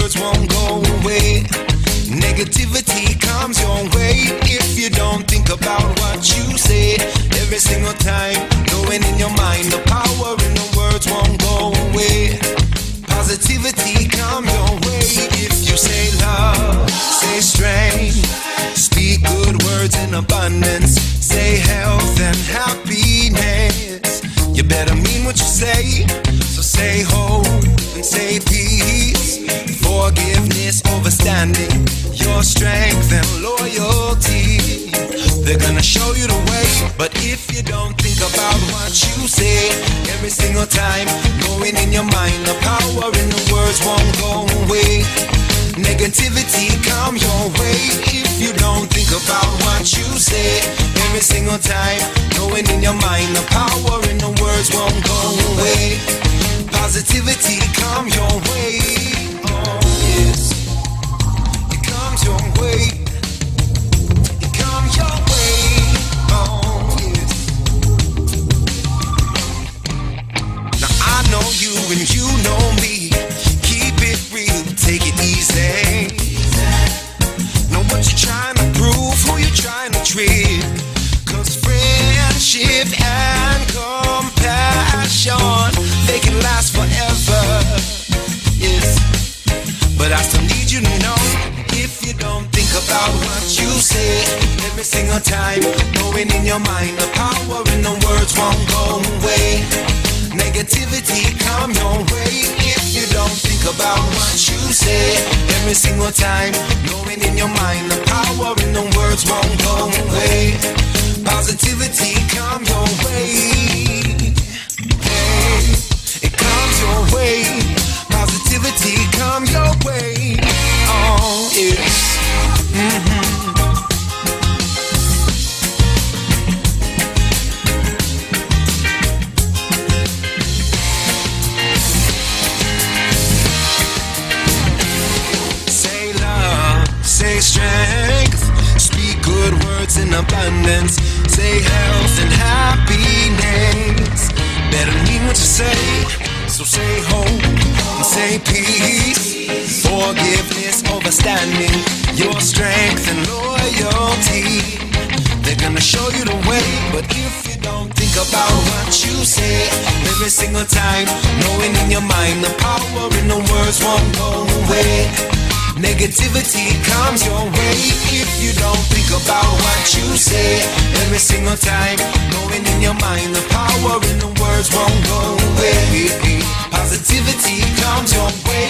words won't go away. Negativity comes your way if you don't think about what you say. Every single time, knowing in your mind the power in the words won't go away. Positivity come your way if you say love, say strength, speak good words in abundance, say health and happiness. You better mean what you say, so say hope and say peace, forgiveness, overstanding, your strength and loyalty. They're gonna show you the way, but if you don't think about what you say every single time, knowing in your mind the power in the words won't go away. Negativity come your way if you don't think about what you say every single time, knowing in your mind the power in the words won't go away. Positivity come your way. Oh yes, it comes your way. It comes your way. Oh yes. Now I know you and you know me. Keep it real, take it easy. Know what you're trying to prove, who you're trying to trick. 'Cause friendship and compassion, they can last forever. Yes, but I still need you to know, if you don't think about what you say every single time, knowing in your mind the power in the words won't go away. Negativity come your way if you don't think about what you say every single time, knowing in your mind the power in the words won't go away. Positivity come your way. Hey, it comes your way. Positivity come your way. Oh yes. Say strength, speak good words in abundance, say health and happiness. Better mean what you say, so say hope and say peace, forgiveness, overstanding, your strength and loyalty. They're gonna show you the way, but if you don't think about what you say every single time, knowing in your mind the power in the words won't go away. Negativity comes your way if you don't think about what you say every single time, knowing in your mind the power in the words won't go away. Positivity comes your way.